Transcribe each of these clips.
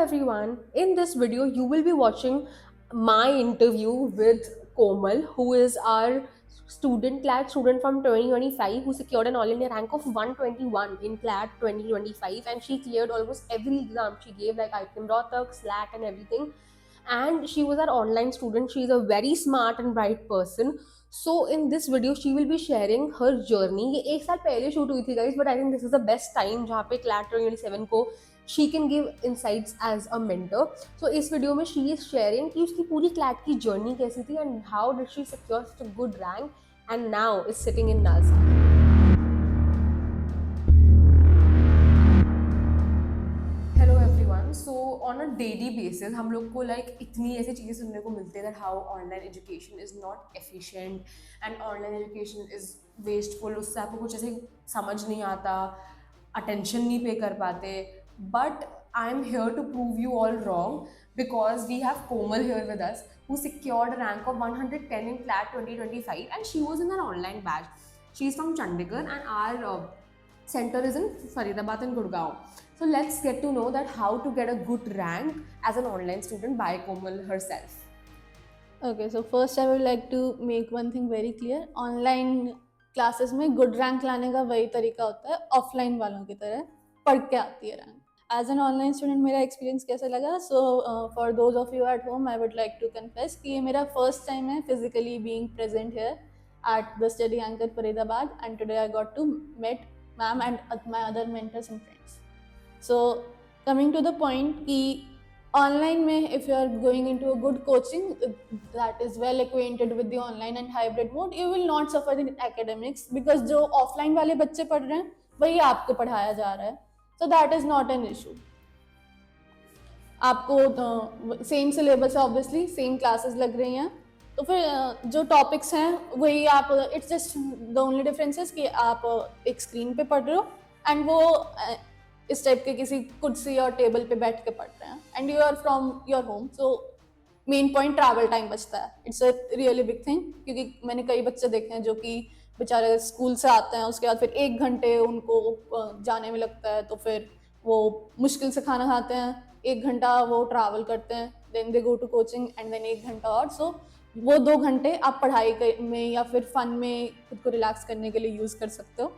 everyone. In this video, you will be watching my interview with Komal, who is our student from 2025 who secured an All India rank of 121 in CLAT 2025, and she cleared almost every exam she gave, like IPM Rohtak, SLAT, and everything. And she was our online student. She is a very smart and bright person. So in this video, she will be sharing her journey. ये एक साल पहले shoot हुई थी guys, but I think this is the best time जहाँ पे CLAT 2027 को she can give insights as a mentor. So इस वीडियो में she is sharing कि उसकी पूरी CLAT की journey कैसी थी and how did she secure such a good rank and now is sitting in NASA. Hello everyone. So on a daily basis हम लोग को लाइक इतनी ऐसी चीज़ें सुनने को मिलती है that how online education is not efficient and online education is wasteful. उससे आपको कुछ ऐसे समझ नहीं आता, अटेंशन नहीं पे कर पाते. But I am here to prove you all wrong because we have Komal here with us who secured a rank of 110 in CLAT 2025 and she was in an online batch. She is from Chandigarh and our center is in Faridabad and Gurgaon. So let's get to know that how to get a good rank as an online student by Komal herself. Okay, so first I would like to make one thing very clear. Online classes में good rank लाने का वही तरीका होता है offline वालों की तरह पढ़ के आती है rank. As an online student मेरा experience कैसा लगा? So for those of you at home, I would like to confess कि ये मेरा first time है physically being present here at the study anchor Faridabad, and today I got to meet ma'am and my other mentors and friends. So coming to the point कि online में if you are going into a good coaching that is well acquainted with the online and hybrid mode, you will not suffer in academics because जो offline वाले बच्चे पढ़ रहे हैं वही आपको पढ़ाया जा रहा है. So that is not an issue. आपको सेम सिलेबस है, ऑब्वियसली सेम क्लासेस लग रही हैं, तो फिर जो टॉपिक्स हैं वही आप, it's just the only difference कि आप एक स्क्रीन पे पढ़ रहे हो एंड वो इस टाइप के किसी कुर्सी और टेबल पे बैठ के पढ़ रहे हैं and you are from your home. So main point travel time बचता है. It's a really big thing क्योंकि मैंने कई बच्चे देखे हैं जो कि बेचारे स्कूल से आते हैं, उसके बाद फिर 1 घंटे उनको जाने में लगता है, तो फिर वो मुश्किल से खाना खाते हैं, 1 घंटा वो ट्रैवल करते हैं, then they go to coaching and then 1 घंटा और. सो वो 2 घंटे आप पढ़ाई में या फिर फन में खुद को रिलैक्स करने के लिए यूज कर सकते हो.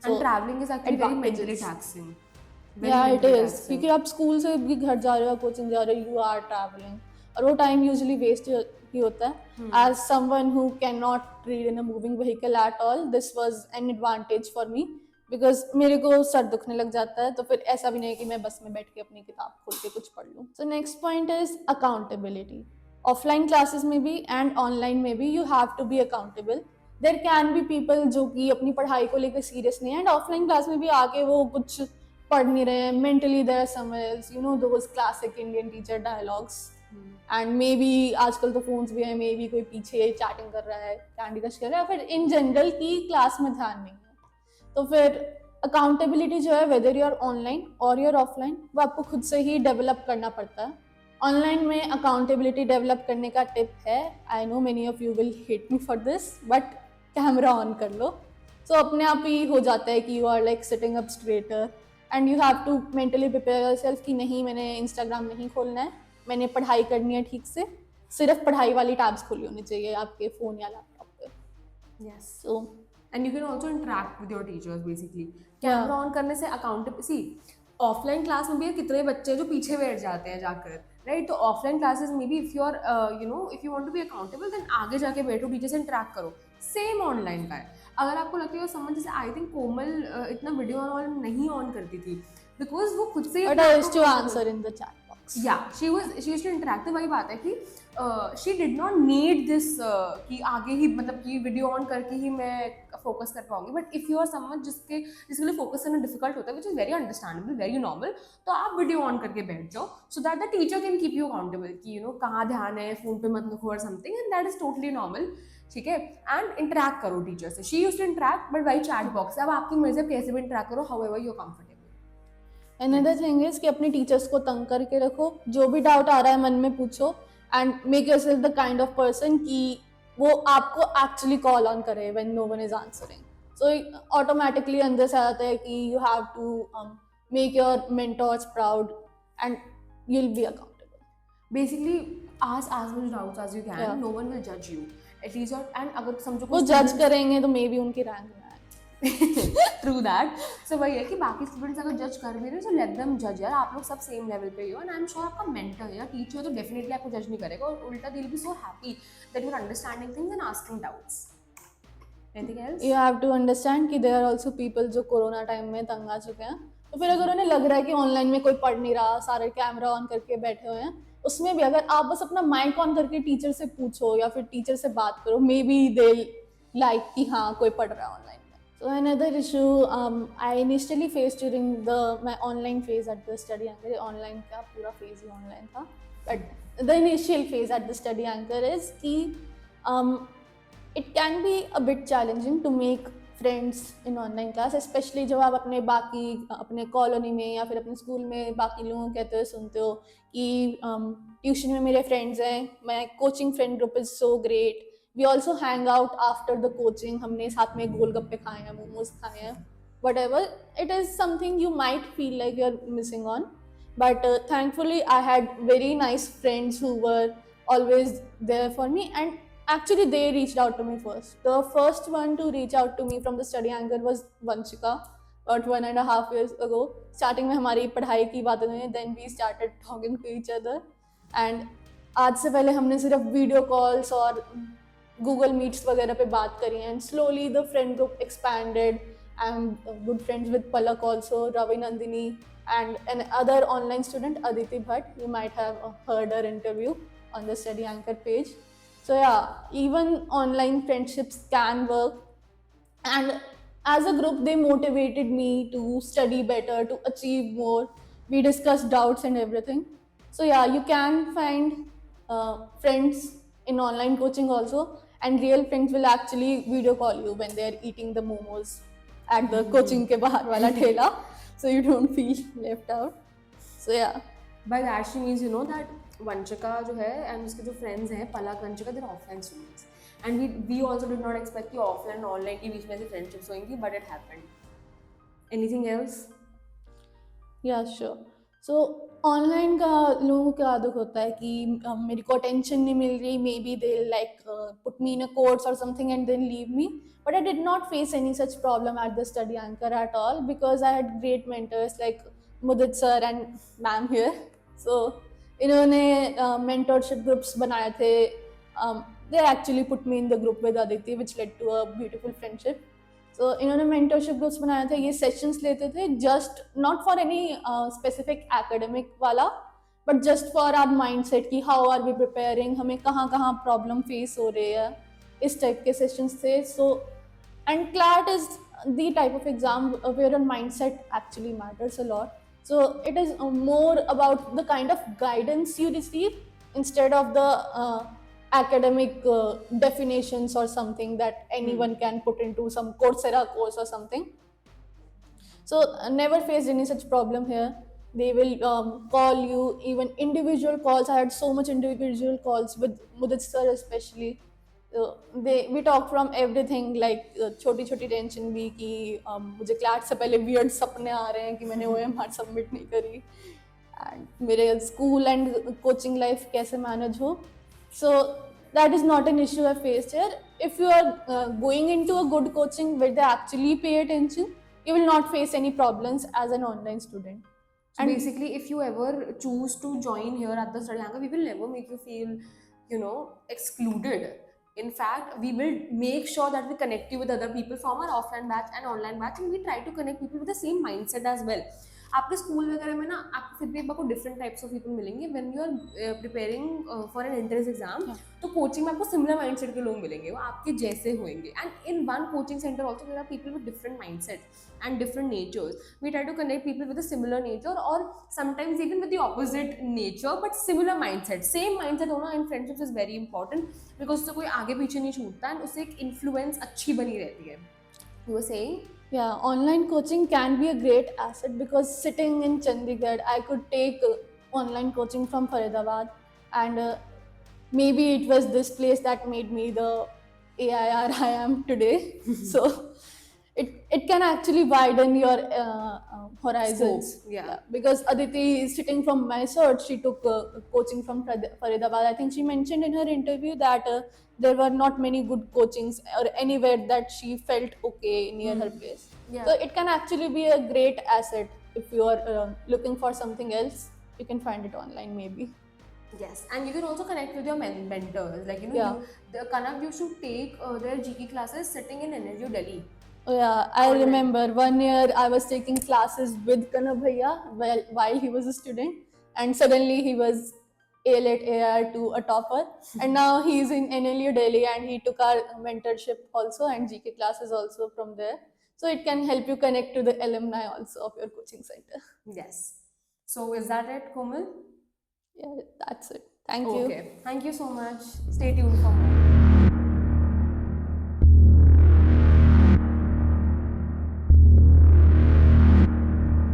And traveling is actually very mentally taxing. या इट इज, क्योंकि आप स्कूल से भी घर जा रहे हो, कोचिंग जा रहे हो, यू आर ट्रैवलिंग और वो टाइम यूजुअली वेस्ट ही होता है. As someone who can not read in a moving vehicle at all, this was an advantage for me because मेरे को सर दुखने लग जाता है, तो फिर ऐसा भी नहीं कि मैं बस में बैठ के अपनी किताब खोल के कुछ पढ़ लूँ. So next point is accountability. Offline classes में भी एंड ऑनलाइन में भी you have to be accountable. There can be people जो कि अपनी पढ़ाई को लेकर सीरियस नहीं है एंड ऑफलाइन क्लास में भी आके वो कुछ पढ़ नहीं रहे हैं. Mentally there are somewhere else, you know those classic Indian teacher dialogues. And maybe आजकल तो फोन्स भी है, मे बी कोई पीछे चैटिंग कर रहा है, कैंडी क्रश कर रहा है, फिर इन जनरल की क्लास में ध्यान नहीं है. तो फिर अकाउंटेबिलिटी जो है वेदर यू आर ऑनलाइन और यू आर ऑफलाइन, वो आपको खुद से ही डेवलप करना पड़ता है. ऑनलाइन में अकाउंटेबिलिटी डेवलप करने का टिप है, I know many of you will hate me for this, but camera on कर लो. सो अपने आप ही हो जाता है कि you are like sitting up straighter and you have to mentally prepare yourself कि नहीं, मैंने इंस्टाग्राम नहीं खोलना है, मैंने पढ़ाई करनी है ठीक से, सिर्फ पढ़ाई वाली टैब्स खोली होनी चाहिए आपके फ़ोन या लैपटॉप पे. Yes. So And you can also interact with your teachers basically. Camera on करने से अकाउंटेबल, सी ऑफलाइन क्लास में भी कितने बच्चे जो पीछे बैठ जाते हैं जाकर, राइट? तो ऑफलाइन क्लासेस में भी if you are if you want to be accountable then आगे जाके बैठो, टीचर से इंटरेक्ट करो. सेम ऑनलाइन का है. अगर आपको लगता है समझ, जैसे आई थिंक कोमल इतना वीडियो ऑन नहीं ऑन करती थी बिकॉज वो खुद से but I used to answer in the chat box. या शी यूज्ड टू इंटरेक्ट. वही बात है कि she did not need this कि आगे ही मतलब कि वीडियो ऑन करके ही मैं फोकस कर पाऊंगी. But if you are someone जिसके लिए फोकस करना डिफिकल्ट होता है, which is very understandable, very normal, तो आप वीडियो ऑन करके बैठ जाओ so that the teacher can keep you accountable कि यू नो कहाँ ध्यान है, फोन पे मत लिखो और something, and that is totally normal. ठीक है. एंड इंटरेक्ट करो टीचर से. She used to interact but वही चैट बॉक्स है. अब आपकी मर्जी, आप कैसे भी इंटरेक्ट करो, however you are comfortable. Another thing is कि अपने टीचर्स को तंग करके रखो, जो भी डाउट आ रहा है मन में पूछो and make yourself the kind of person कि वो आपको एक्चुअली कॉल ऑन करे when no one is answering. So automatically अंदर से आता है कि you have to make your mentors proud and you'll be accountable. Basically ask as much doubts as you can. Yeah. No one will judge you at least. Or and अगर समझो वो कोई जज student करेंगे तो मे बी उनकी rank में आए. थ्रू दैट, सो वही है कि बाकी स्टूडेंट्स अगर जज कर भी रहे हो सो लेट देम जज यार. आप लोग सब सेम लेवल पे ही हो एंड आई एम श्योर आपका मेंटर या टीचर तो डेफिनेटली आपको जज नहीं करेगा और उल्टा they will be so happy that you are understanding things and asking doubts. Anything else? You have to understand कि there are also people जो कोरोना टाइम में तंग आ चुके हैं. तो फिर अगर उन्हें लग रहा है कि ऑनलाइन में कोई पढ़ नहीं रहा, सारे कैमरा ऑन करके बैठे हुए हैं, उसमें भी अगर आप बस अपना माइक ऑन करके टीचर से पूछो या फिर टीचर से बात करो, मे बी दे लाइक कि हाँ कोई पढ़ रहा है ऑनलाइन में. So another issue I initially faced during my online phase at the study anchor. Online का पूरा phase ही online था. But the initial phase at the study anchor is कि it can be a bit challenging to make friends in online class, especially जब आप अपने colony में या फिर अपने स्कूल में बाकी लोगों कहते हुए सुनते हो कि ट्यूशन में मेरे फ्रेंड्स हैं, my coaching friend group is so great, we also hang out after the coaching, हमने साथ में गोलगप्पे खाए हैं, मोमोज खाए हैं, whatever it is something you might feel like you are missing on. But thankfully I had very nice friends who were always there for me, and actually they reached out to me first. The first one to reach out to me from the study anchor was Vanshika, about 1.5 years ago. Starting में हमारी पढ़ाई की बातें हुई, then we started talking to each other, and आज से पहले हमने सिर्फ वीडियो कॉल्स और गूगल मीट्स वगैरह पे बात करी, and slowly the friend group expanded. I'm good friends with Palak also, Ravi Nandini, and another online student, Aditi Bhatt. You might have heard her interview on the study anchor page. So yeah, even online friendships can work, and as a group they motivated me to study better, to achieve more. We discussed doubts and everything. So yeah, you can find friends in online coaching also, and real friends will actually video call you when they are eating the momos at the coaching के बाहर वाला ठेला, so you don't feel left out. So yeah. By that she means you know that Vanchika जो है and उसके जो friends हैं पलक Vanshika, they're offline students and we also did not expect कि offline और online के बीच में ऐसी friendships होंगी, but it happened. Anything else? Yeah, sure. So online का लोगों का आदत होता है कि मेरे को अटेंशन नहीं मिल रही, maybe they like put me in a course or something and then leave me. But I did not face any such problem at the study anchor at all, because I had great mentors like Mudit sir and ma'am here. So इन्होंने mentorship groups बनाए थे. They actually put me in the group with Aditi, which led to a beautiful friendship. So इन्होंने mentorship groups बनाए थे, ये sessions लेते थे just not for any specific academic वाला, but just for our mindset कि how are we preparing, हमें कहाँ कहाँ problem face हो रही है, इस टाइप के sessions थे. So and CLAT is the type of exam where your mindset actually matters a lot. So it is more about the kind of guidance you receive instead of the academic definitions or something that anyone can put into some Coursera course or something. So never faced any such problem here. They will call you, even individual calls. I had so much individual calls with Mudit sir especially. We talk from everything, like छोटी छोटी tension भी कि मुझे class से पहले weird सपने आ रहे हैं कि मैंने OMR सबमिट नहीं करी, एंड मेरे स्कूल एंड कोचिंग लाइफ कैसे मैनेज हो. So that is not an issue I faced here. If you are going into a good coaching where they actually pay attention, you will not face any problems as an online student. So and basically if you ever choose to join here at the study anchor, we will never make you feel excluded. In fact, we will make sure that we connect you with other people from our offline batch and online batch, and we try to connect people with the same mindset as well. आपके school वगैरह में ना आपको फिर भी आपको different types of people मिलेंगे when you are preparing for an entrance exam. तो कोचिंग में आपको सिमिलर माइंडसेट के लोग मिलेंगे, वो आपके जैसे होंगे. And in one coaching centre also there are people with different mindset and different natures. We try to connect people with a similar nature or sometimes even with the opposite nature but similar mindset. Same mindset होना in friendships is very important because उससे कोई आगे पीछे नहीं छूटता and उससे एक influence अच्छी बनी रहती है. You were saying? Yeah, online coaching can be a great asset because sitting in Chandigarh, I could take online coaching from Faridabad, and maybe it was this place that made me the AIR I am today. So it can actually widen your horizons. Scope, yeah. Because Aditi is sitting from Mysore. She took coaching from Faridabad. I think she mentioned in her interview that there were not many good coachings or anywhere that she felt okay near her place. Yeah. So it can actually be a great asset if you are looking for something else. You can find it online maybe. Yes, and you can also connect with your mentors. Like, Yeah. the Kanak used to take their GK classes sitting in NLU Delhi. Oh yeah, I Online. remember 1 year I was taking classes with Kana Bhaiya while he was a student, and suddenly he was A-Let AR2 a topper, and now he's in NLU Delhi and he took our mentorship also and GK classes also from there. So it can help you connect to the alumni also of your coaching center. Yes. So is that it, Komal? Yeah, that's it. Thank you. Okay. Thank you so much. Stay tuned for more.